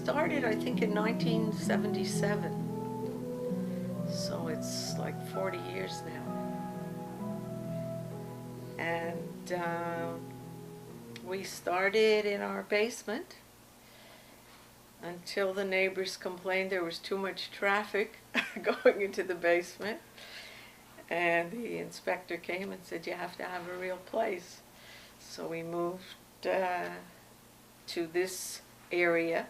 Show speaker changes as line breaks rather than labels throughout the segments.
started, I think, in 1977. So it's like 40 years now. And we started in our basement until the neighbors complained there was too much traffic going into the basement. And the inspector came and said, you have to have a real place. So we moved to this area.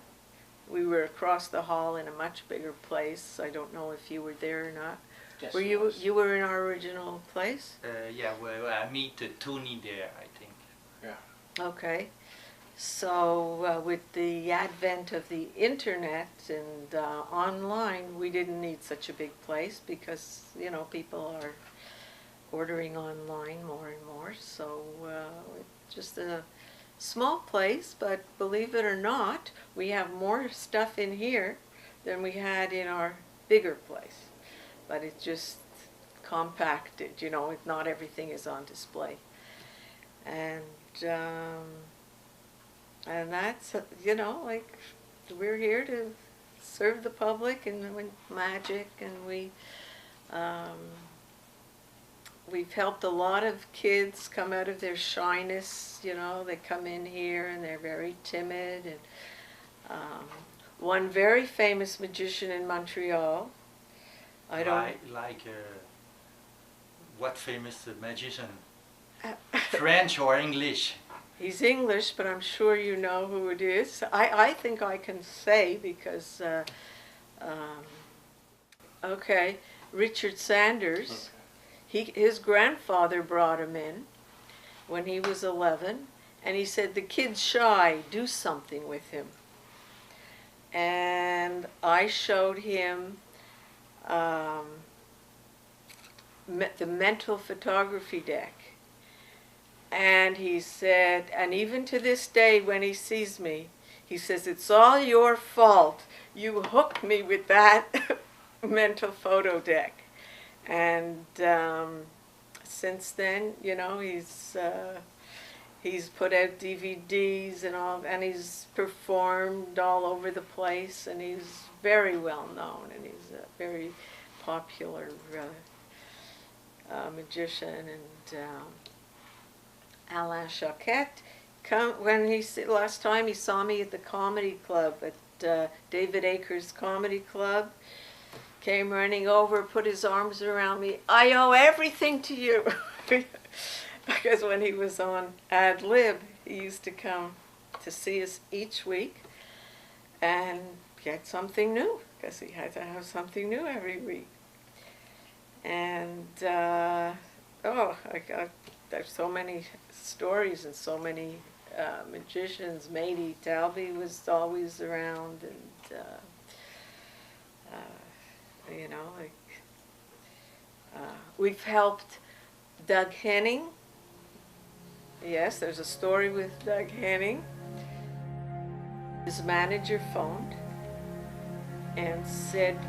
We were across the hall in a much bigger place. I don't know if you were there or not.
Yes,
Were you were in our original place?
Yeah, well, I meet Tony there, I think.
Yeah.
Okay. So with the advent of the internet and online, we didn't need such a big place because, you know, people are ordering online more and more. So just a small place, but believe it or not, we have more stuff in here than we had in our bigger place. But it's just compacted, you know, not everything is on display. And that's, you know, like, we're here to serve the public and magic, and we've helped a lot of kids come out of their shyness, you know. They come in here and they're very timid. And one very famous magician in Montreal, I don't...
What famous magician? French or English?
He's English, but I'm sure you know who it is. I think I can say because, okay, Richard Sanders, his grandfather brought him in when he was 11, and he said, the kid's shy, do something with him. And I showed him the mental photography deck. And he said, and even to this day when he sees me, he says, it's all your fault. You hooked me with that mental photo deck. And since then, you know, he's put out DVDs and all, and he's performed all over the place, and he's very well known, and he's a very popular magician. And Alain Choquette, last time he saw me at the comedy club, at David Akers Comedy Club, came running over, put his arms around me. I owe everything to you. Because when he was on Ad Lib, he used to come to see us each week and get something new, because he had to have something new every week. And there's so many stories and so many magicians. Matey Talby was always around, and you know, like we've helped Doug Henning. Yes, there's a story with Doug Henning. His manager phoned and said,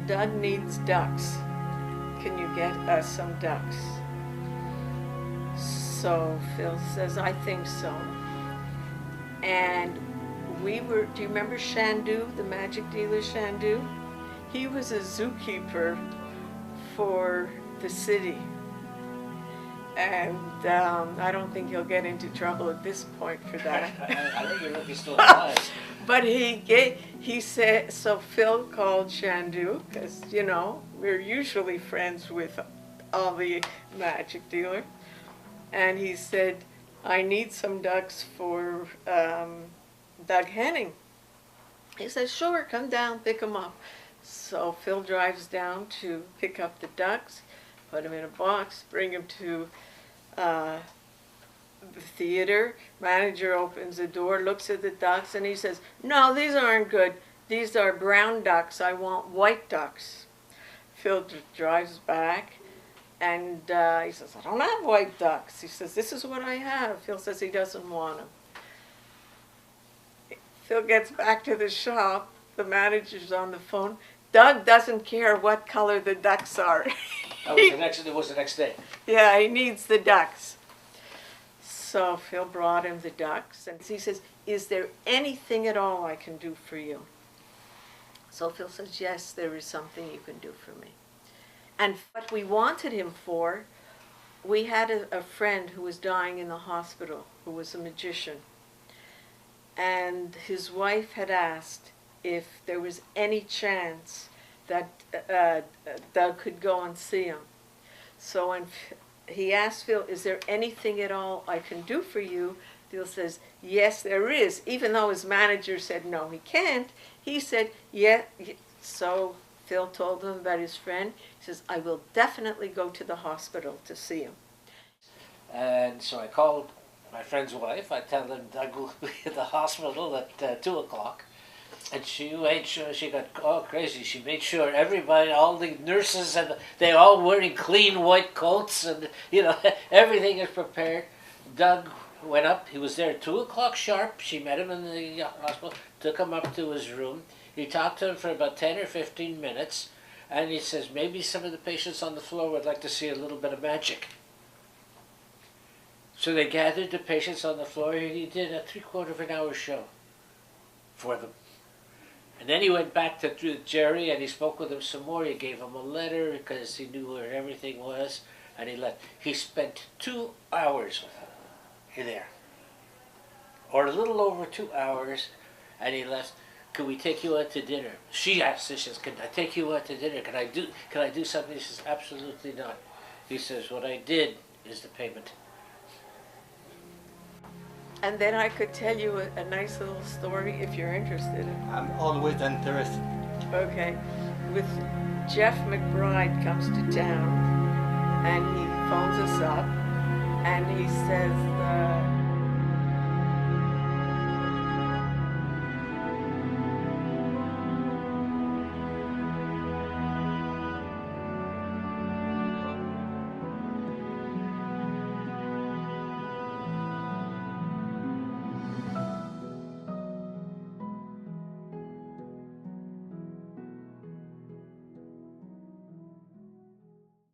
Doug needs ducks. Can you get us some ducks? So Phil says, I think so. And we were, do you remember Shandu, the magic dealer Shandu? He was a zookeeper for the city. And I don't think he'll get into trouble at this point for that.
I think you're lucky still alive.
But he said, so Phil called Shandu, because, you know, we're usually friends with all the magic dealer. And he said, I need some ducks for Doug Henning. He said, sure, come down, pick them up. So Phil drives down to pick up the ducks, put them in a box, bring them to the theater. Manager opens the door, looks at the ducks, and he says, no, these aren't good. These are brown ducks. I want white ducks. Phil drives back, and he says, I don't have white ducks. He says, this is what I have. Phil says he doesn't want them. Phil gets back to the shop. The manager's on the phone. Doug doesn't care what color the ducks are.
It was the next day.
Yeah, he needs the ducks. So Phil brought him the ducks, and he says, "Is there anything at all I can do for you?" So Phil says, "Yes, there is something you can do for me." And what we wanted him for, we had a friend who was dying in the hospital, who was a magician. And his wife had asked if there was any chance that Doug could go and see him. So when he asked Phil, "Is there anything at all I can do for you?" Phil says, "Yes, there is." Even though his manager said, "No, he can't," he said, "Yeah." So Phil told him about his friend. He says, "I will definitely go to the hospital to see him."
And so I called my friend's wife. I tell them Doug will be at the hospital at 2 o'clock. And she made sure, she got all crazy. She made sure everybody, all the nurses, and they all wearing clean white coats, and everything is prepared. Doug went up. He was there at 2 o'clock sharp. She met him in the hospital, took him up to his room. He talked to him for about 10 or 15 minutes, and he says maybe some of the patients on the floor would like to see a little bit of magic. So they gathered the patients on the floor, and he did a 3/4 of an hour show for them. And then he went back to Jerry, and he spoke with him some more. He gave him a letter because he knew where everything was, and he left. He spent 2 hours with him there, or a little over 2 hours, and he left. "Could we take you out to dinner?" She asked, she says, "Can I take you out to dinner? Can I do something?" He says, "Absolutely not." He says, "What I did is the payment."
And then I could tell you a nice little story if you're interested.
I'm always interested.
Okay. With Jeff McBride comes to town, and he phones us up, and he says,